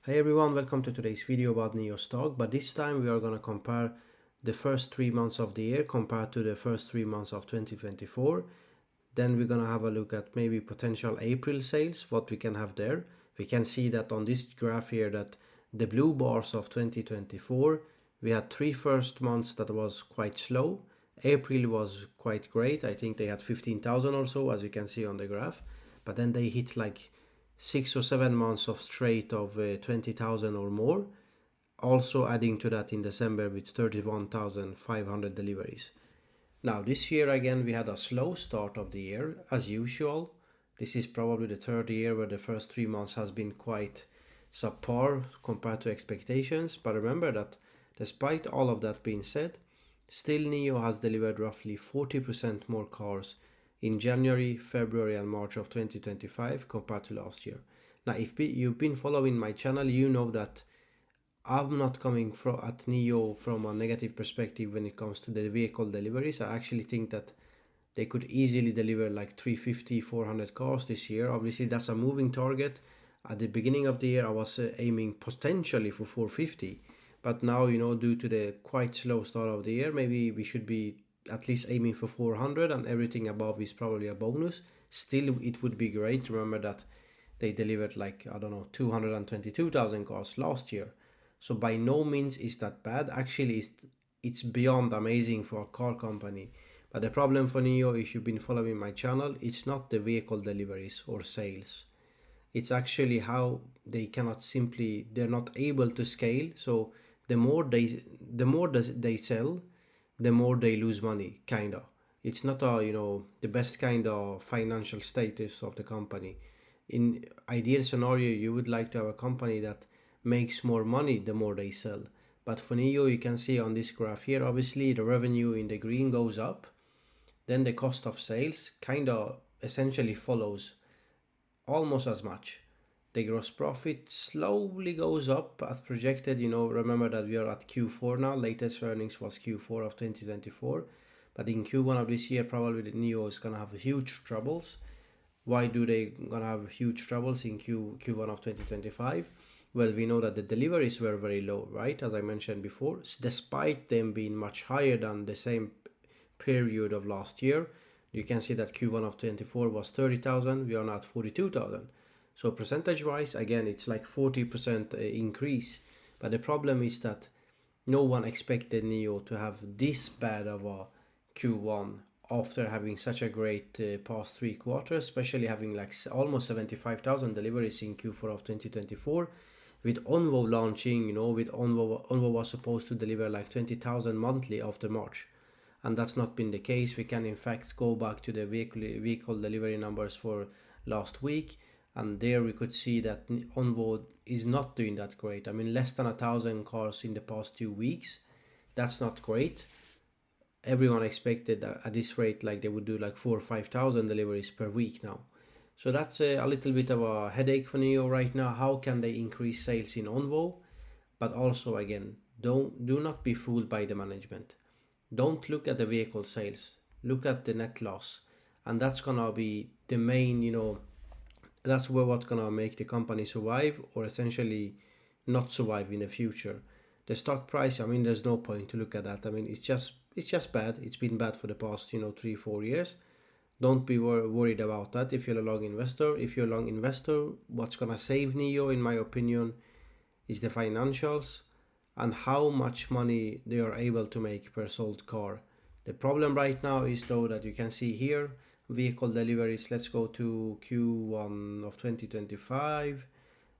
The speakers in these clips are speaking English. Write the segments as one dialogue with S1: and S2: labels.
S1: Hey everyone, welcome to today's video about NIO stock, but this time we are going to compare the first 3 months of the year compared to the first 3 months of 2024. Then we're going to have a look at maybe potential April sales, what we can have there. We can see that on this graph here that the blue bars of 2024, we had three first months that was quite slow. April was quite great. I think they had 15,000 or so, as you can see on the graph, but then they hit like 6 or 7 months of straight of 20,000 or more, also adding to that in December with 31,500 deliveries. Now this year again we had a slow start of the year as usual. This is probably the third year where the first 3 months has been quite subpar compared to expectations, but remember that despite all of that being said, still NIO has delivered roughly 40% more cars in January, February and March of 2025 compared to last year. Now if you've been following my channel, you know that I'm not coming at NIO from a negative perspective when it comes to the vehicle deliveries. I actually think that they could easily deliver like 350, 400 cars this year. Obviously that's a moving target. At the beginning of the year I was aiming potentially for 450, but now, due to the quite slow start of the year, maybe we should be at least aiming for 400, and everything above is probably a bonus. Still, it would be great. Remember that they delivered like, I don't know, 222,000 cars last year. So by no means is that bad. Actually, it's beyond amazing for a car company. But the problem for NIO, if you've been following my channel, it's not the vehicle deliveries or sales. It's actually how they're not able to scale. So the more they sell, the more they lose money, kinda. It's not the best kind of financial status of the company. In ideal scenario, you would like to have a company that makes more money the more they sell. But for NIO, you can see on this graph here, obviously the revenue in the green goes up, then the cost of sales kinda essentially follows almost as much. The gross profit slowly goes up as projected. Remember that we are at Q4 now. Latest earnings was Q4 of 2024. But in Q1 of this year, probably the NIO is going to have huge troubles. Why do they going to have huge troubles in Q1 of 2025? Well, we know that the deliveries were very low, right? As I mentioned before, despite them being much higher than the same period of last year. You can see that Q1 of 24 was 30,000, we are now at 42,000. So percentage wise, again, it's like 40% increase. But the problem is that no one expected NIO to have this bad of a Q1 after having such a great past 3 quarters, especially having like almost 75,000 deliveries in Q4 of 2024. With Onvo launching, with Onvo was supposed to deliver like 20,000 monthly after March, and that's not been the case. We can in fact go back to the vehicle delivery numbers for last week, and there we could see that Onvo is not doing that great. I mean, less than 1,000 cars in the past 2 weeks. That's not great. Everyone expected at this rate like they would do like 4 or 5,000 deliveries per week now. So that's a little bit of a headache for NIO right now. How can they increase sales in Onvo? But also again, do not be fooled by the management. Don't look at the vehicle sales, look at the net loss, and that's gonna be the main, that's what's gonna make the company survive or essentially not survive in the future. The stock price, I mean, there's no point to look at that. I mean, it's just bad. It's been bad for the past 3-4 years. Don't be worried about that if you're a long investor. If you're a long investor, what's gonna save NIO, in my opinion, is the financials and how much money they are able to make per sold car. The problem right now is though that you can see here vehicle deliveries. Let's go to Q1 of 2025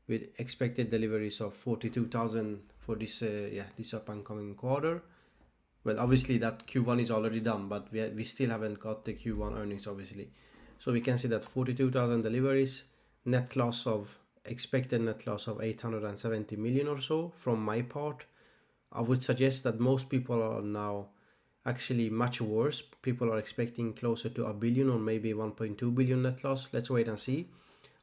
S1: with expected deliveries of 42,000 for this this up and coming quarter. Well, obviously that Q1 is already done, but we still haven't got the Q1 earnings obviously. So we can see that 42,000 deliveries, expected net loss of 870 million or so. From my part, I would suggest that most people are now actually much worse. People are expecting closer to a billion or maybe 1.2 billion net loss. Let's wait and see.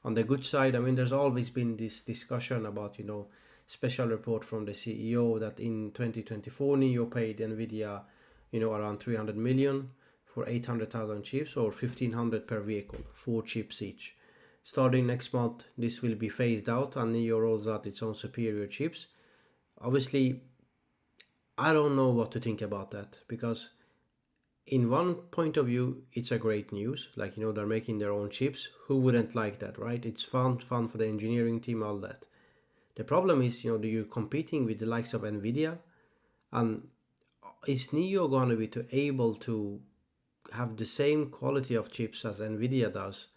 S1: On the good side, I mean, there's always been this discussion about, special report from the CEO that in 2024 NIO paid Nvidia, around 300 million for 800,000 chips or 1,500 per vehicle, 4 chips each. starting next month this will be phased out and NIO rolls out its own superior chips. Obviously, I don't know what to think about that, because in one point of view it's a great news, like, you know, they're making their own chips. Who wouldn't like that, right? It's fun for the engineering team, all that. The problem is, you know, you're competing with the likes of Nvidia, and is NIO going to be able to have the same quality of chips as Nvidia does?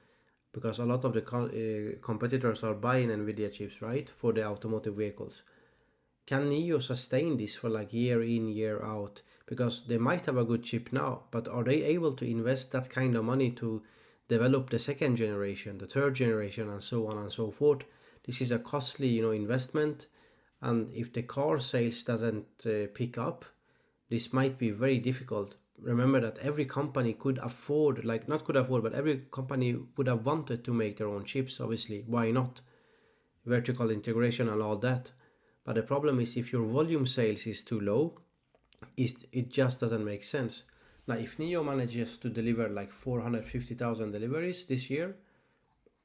S1: Because a lot of the competitors are buying Nvidia chips, right, for the automotive vehicles. Can NIO sustain this for like year in, year out? Because they might have a good chip now, but are they able to invest that kind of money to develop the second generation, the third generation, and so on and so forth? This is a costly, you know, investment, and if the car sales doesn't pick up, this might be very difficult. Remember that every company could afford, like not could afford, but every company would have wanted to make their own chips. Obviously, why not? Vertical integration and all that. But the problem is, if your volume sales is too low, it just doesn't make sense. Now, if NIO manages to deliver like 450,000 deliveries this year,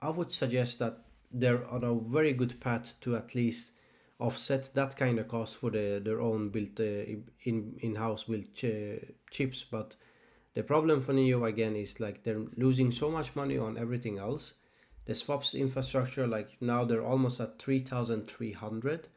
S1: I would suggest that they're on a very good path to at least offset that kind of cost for their own built in-house built chips. But the problem for NIO again is like they're losing so much money on everything else. The swaps infrastructure, like now they're almost at 3,300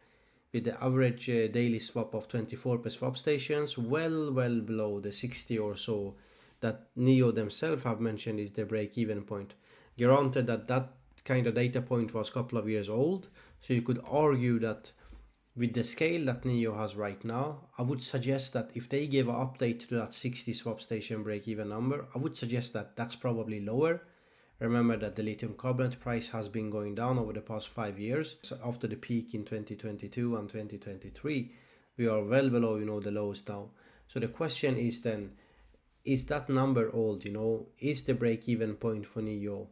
S1: with the average daily swap of 24 per swap stations, well below the 60 or so that NIO themselves have mentioned is the break-even point. Granted that kind of data point was a couple of years old, so you could argue that with the scale that NIO has right now, I would suggest that if they give an update to that 60 swap station break-even number, I would suggest that that's probably lower. Remember that the lithium carbonate price has been going down over the past 5 years. So after the peak in 2022 and 2023, we are well below, you know, the lows now. So the question is then, is that number old? You know, is the break-even point for NIO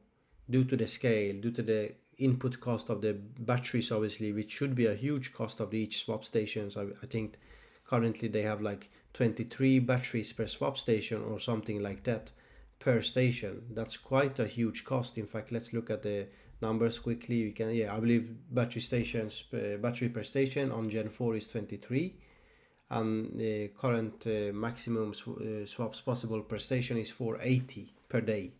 S1: due to the scale, due to the input cost of the batteries, obviously, which should be a huge cost of each swap stations. I think currently they have like 23 batteries per swap station or something like that per station. That's quite a huge cost. In fact, let's look at the numbers quickly. We can, yeah, I believe battery per station on Gen 4 is 23, and the current maximum swaps possible per station is 480 per day.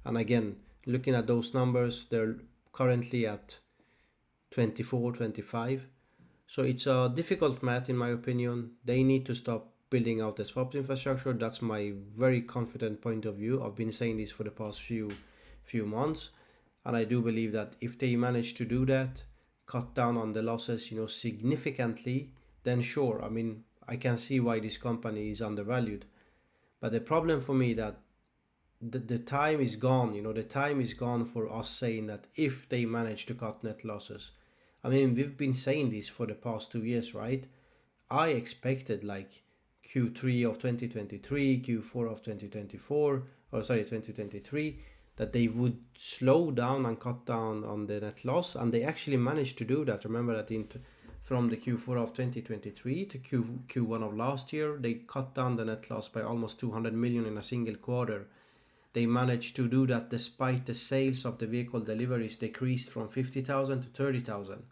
S1: And again, looking at those numbers, they're currently at 24, 25. So it's a difficult math in my opinion. They need to stop building out the swaps infrastructure. That's my very confident point of view. I've been saying this for the past few months, and I do believe that if they manage to do that, cut down on the losses, you know, significantly, then sure, I mean, I can see why this company is undervalued. But the problem for me that the time is gone, you know, the time is gone for us saying that if they manage to cut net losses. I mean, we've been saying this for the past 2 years, right? I expected like Q3 of 2023, Q4 of 2024, or sorry, 2023, that they would slow down and cut down on the net loss, and they actually managed to do that. Remember that from the Q4 of 2023 to Q1 of last year, they cut down the net loss by almost 200 million in a single quarter. They managed to do that despite the sales of the vehicle deliveries decreased from 50,000 to 30,000.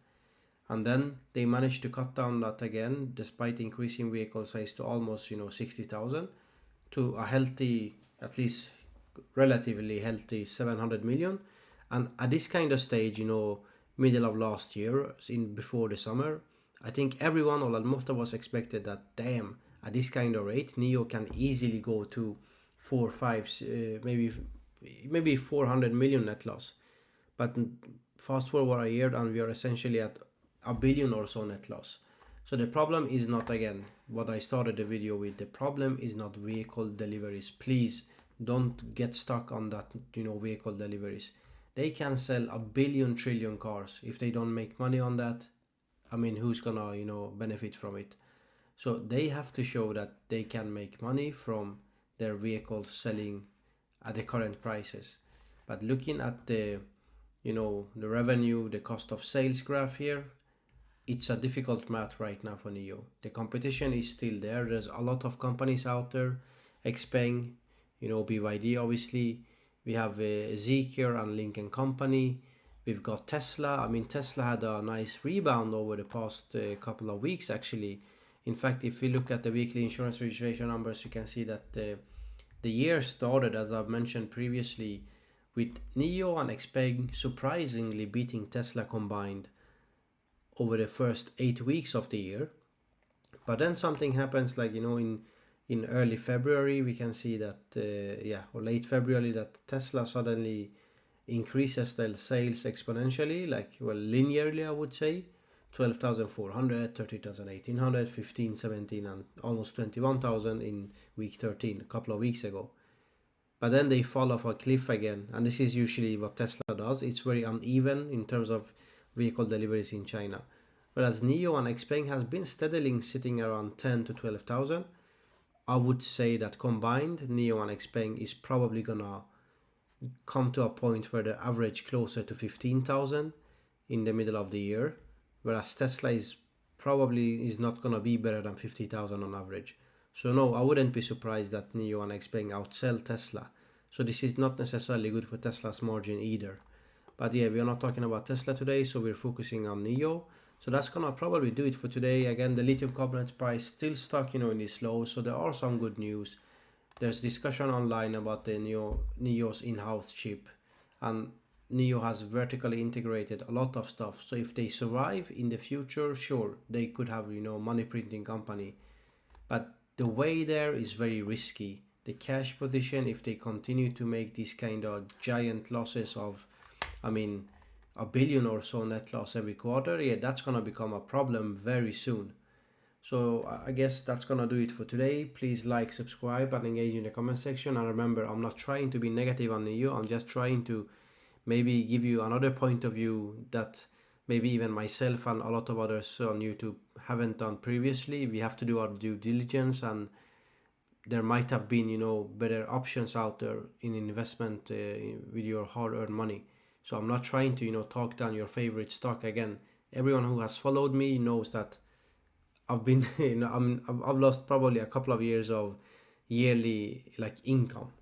S1: And then they managed to cut down that again despite increasing vehicle size to almost, you know, 60,000 to a healthy, at least relatively healthy 700 million. And at this kind of stage, you know, middle of last year, before the summer, I think everyone or most of us expected that, damn, at this kind of rate, NIO can easily go to 4, 5, maybe 400 million net loss. But fast forward a year and we are essentially at a billion or so net loss. So the problem is not, again, what I started the video with. The problem is not vehicle deliveries. Please don't get stuck on that, you know, vehicle deliveries. They can sell a billion trillion cars. If they don't make money on that, I mean, who's gonna, you know, benefit from it? So they have to show that they can make money from their vehicles selling at the current prices. But looking at the, you know, the revenue, the cost of sales graph here, it's a difficult math right now for NIO. The competition is still there. There's a lot of companies out there. XPeng, you know, BYD obviously. We have Ezekiel and Lincoln Company. We've got Tesla. I mean, Tesla had a nice rebound over the past couple of weeks, actually. In fact, if we look at the weekly insurance registration numbers, you can see that the year started, as I've mentioned previously, with NIO and XPeng surprisingly beating Tesla combined over the first 8 weeks of the year. But then something happens, like, in early February, we can see that, or late February, that Tesla suddenly increases their sales exponentially, like, well, linearly, I would say. 12,400, 30,000, 1,800, 15, 17, and almost 21,000 in week 13, a couple of weeks ago. But then they fall off a cliff again, and this is usually what Tesla does. It's very uneven in terms of vehicle deliveries in China. Whereas NIO and XPeng has been steadily sitting around 10 to 12,000. I would say that combined, NIO and XPeng is probably gonna come to a point where the average closer to 15,000 in the middle of the year, whereas Tesla is not gonna be better than 50,000 on average. So no, I wouldn't be surprised that NIO and XPeng outsell Tesla. So this is not necessarily good for Tesla's margin either. But yeah, we are not talking about Tesla today, so we're focusing on NIO. So that's gonna probably do it for today. Again, the lithium carbonate price still stuck, in this low. So there are some good news. There's discussion online about the NIO's in-house chip, and NIO has vertically integrated a lot of stuff. So if they survive in the future, sure, they could have, money printing company. But the way there is very risky. The cash position, if they continue to make these kind of giant losses of, I mean, a billion or so net loss every quarter, yeah, that's gonna become a problem very soon. So I guess that's gonna do it for today. Please like, subscribe, and engage in the comment section. And remember, I'm not trying to be negative on you. I'm just trying to maybe give you another point of view that maybe even myself and a lot of others on YouTube haven't done previously. We have to do our due diligence, and there might have been, better options out there in investment with your hard-earned money. So I'm not trying to, talk down your favorite stock. Again, everyone who has followed me knows that I've been, I've lost probably a couple of years of yearly like income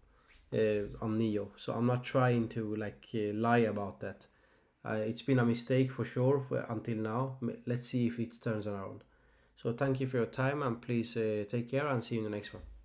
S1: on NIO. So I'm not trying to lie about that. It's been a mistake for sure until now. Let's see if it turns around. So thank you for your time, and please take care and see you in the next one.